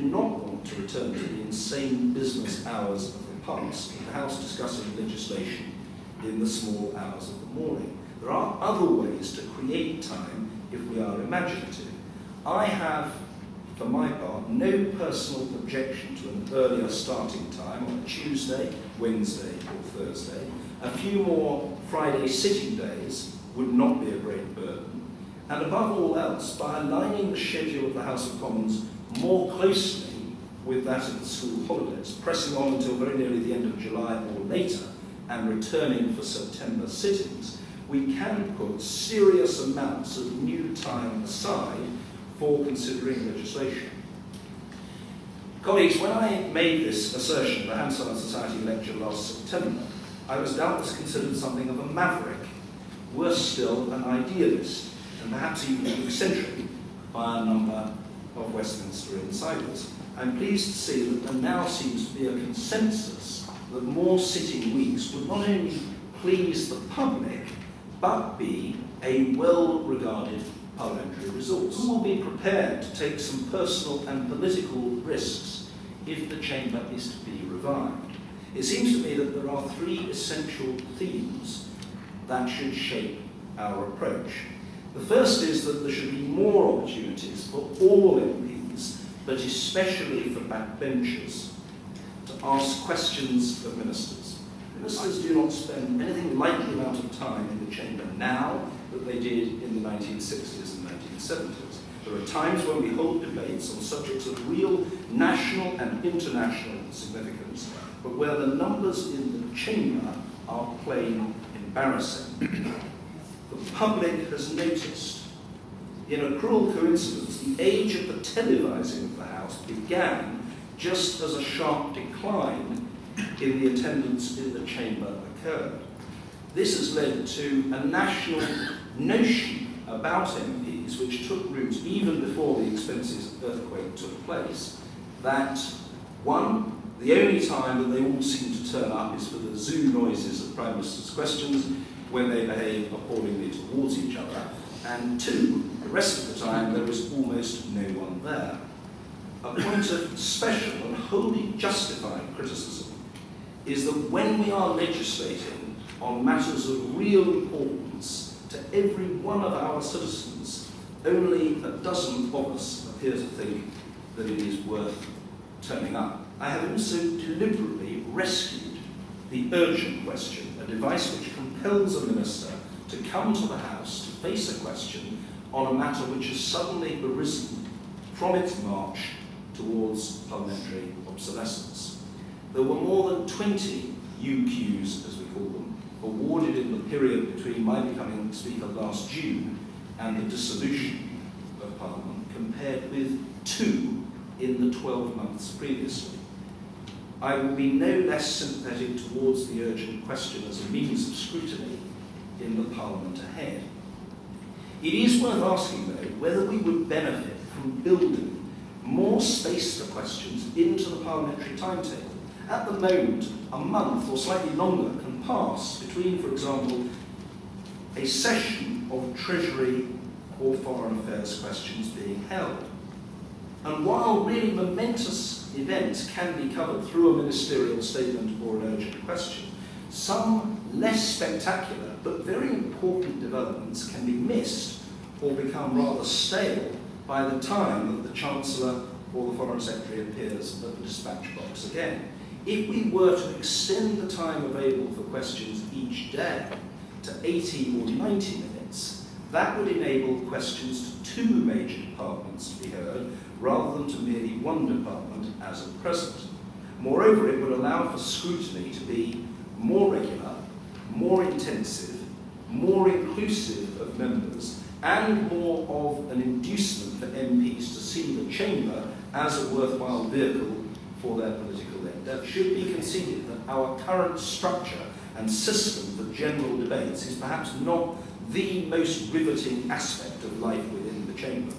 not want to return to the insane business hours of the past, with the House discussing legislation in the small hours of the morning. There are other ways to create time if we are imaginative. I have, for my part, no personal objection to an earlier starting time on a Tuesday, Wednesday or Thursday. A few more Friday sitting days would not be a great burden. And above all else, by aligning the schedule of the House of Commons more closely with that of the school holidays, pressing on until very nearly the end of July or later, and returning for September sittings, we can put serious amounts of new time aside for considering legislation. Colleagues, when I made this assertion at the Hansard Society lecture last September, I was doubtless considered something of a maverick, worse still, an idealist, and perhaps even eccentric by a number of Westminster insiders. I'm pleased to see that there now seems to be a consensus that more sitting weeks would not only please the public, but be a well-regarded parliamentary resource. Who will be prepared to take some personal and political risks if the chamber is to be revived? It seems to me that there are three essential themes that should shape our approach. The first is that there should be more opportunities for all MPs, but especially for backbenchers, to ask questions of ministers. Ministers do not spend anything like the amount of time in the chamber now that they did in the 1960s and 1970s. There are times when we hold debates on subjects of real national and international significance, but where the numbers in the chamber are plain embarrassing. The public has noticed. In a cruel coincidence, the age of the televising of the House began just as a sharp decline in the attendance in the chamber occurred. This has led to a national notion about MPs, which took root even before the expenses earthquake took place, that one, the only time that they all seem to turn up is for the zoo noises of Prime Minister's questions when they behave appallingly towards each other, and two, the rest of the time there is almost no one there. A point of special and wholly justified criticism is that when we are legislating on matters of real importance to every one of our citizens, only a dozen of us appear to think that it is worth turning up. I have also deliberately rescued the urgent question, a device which compels a minister to come to the House to face a question on a matter which has suddenly arisen from its march towards parliamentary obsolescence. There were more than 20 UQs, as we call them, awarded in the period between my becoming Speaker last June and the dissolution of Parliament, compared with 2 in the 12 months previously. I will be no less sympathetic towards the urgent question as a means of scrutiny in the Parliament ahead. It is worth asking, though, whether we would benefit from building more space for questions into the parliamentary timetable. At the moment, a month or slightly longer can pass between, for example, a session of Treasury or Foreign Affairs questions being held. And while really momentous events can be covered through a ministerial statement or an urgent question, some less spectacular but very important developments can be missed or become rather stale by the time that the Chancellor or the Foreign Secretary appears at the dispatch box again. If we were to extend the time available for questions each day to 80 or 90 minutes, that would enable questions to 2 major departments to be heard, rather than to merely one department as at present. Moreover, it would allow for scrutiny to be more regular, more intensive, more inclusive of members, and more of an inducement for MPs to see the chamber as a worthwhile vehicle for their political end. It should be conceded that our current structure and system for general debates is perhaps not the most riveting aspect of life within the chamber.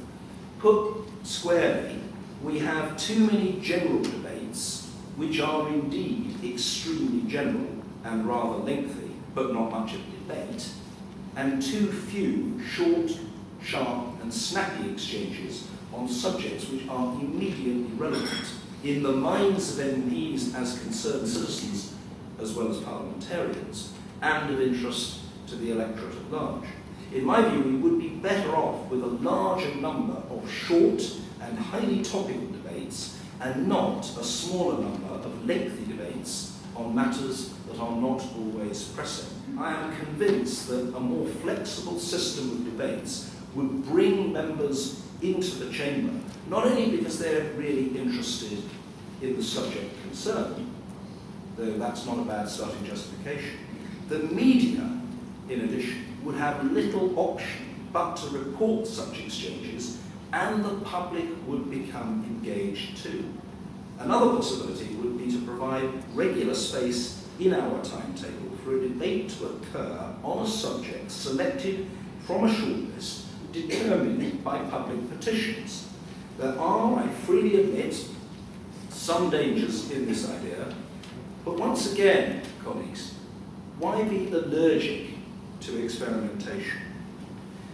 Put squarely, we have too many general debates which are indeed extremely general and rather lengthy, but not much of debate, and too few short, sharp and snappy exchanges on subjects which are immediately relevant in the minds of MPs as concerned citizens, as well as parliamentarians, and of interest to the electorate at large. In my view, we would be better off with a larger number of short and highly topical debates, and not a smaller number of lengthy debates on matters that are not always pressing. I am convinced that a more flexible system of debates would bring members into the chamber, not only because they're really interested in the subject concerned, though that's not a bad starting justification. The media, in addition, would have little option but to report such exchanges, and the public would become engaged too. Another possibility would be to provide regular space in our timetable for a debate to occur on a subject selected from a shortlist determined by public petitions. There are, I freely admit, some dangers in this idea, but once again, colleagues, why be allergic to experimentation?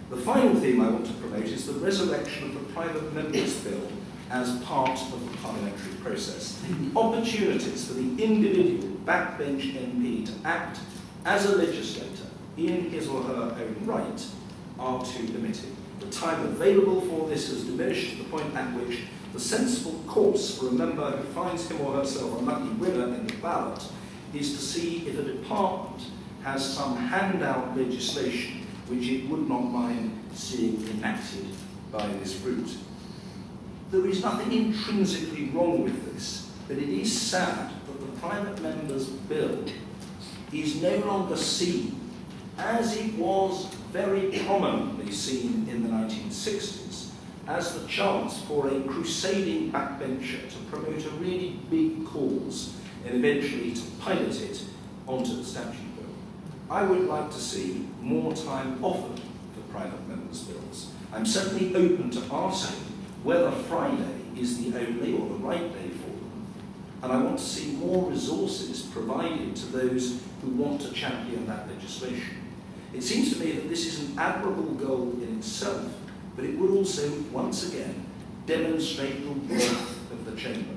The final theme I want to promote is the resurrection of the private members' bill as part of the parliamentary process. The opportunities for the individual backbench MP to act as a legislator in his or her own right are too limited. The time available for this has diminished to the point at which the sensible course for a member who finds him or herself a lucky winner in the ballot is to see if a department has some handout legislation which it would not mind seeing enacted by this route. There is nothing intrinsically wrong with this, but it is sad that the private member's bill is no longer seen as it was very prominently seen in the 1960s as the chance for a crusading backbencher to promote a really big cause and eventually to pilot it onto the statute book. I would like to see more time offered for private members' bills. I'm certainly open to asking whether Friday is the only or the right day for them, and I want to see more resources provided to those who want to champion that legislation. It seems to me that this is an admirable goal in itself, but it would also, once again, demonstrate the worth of the chamber.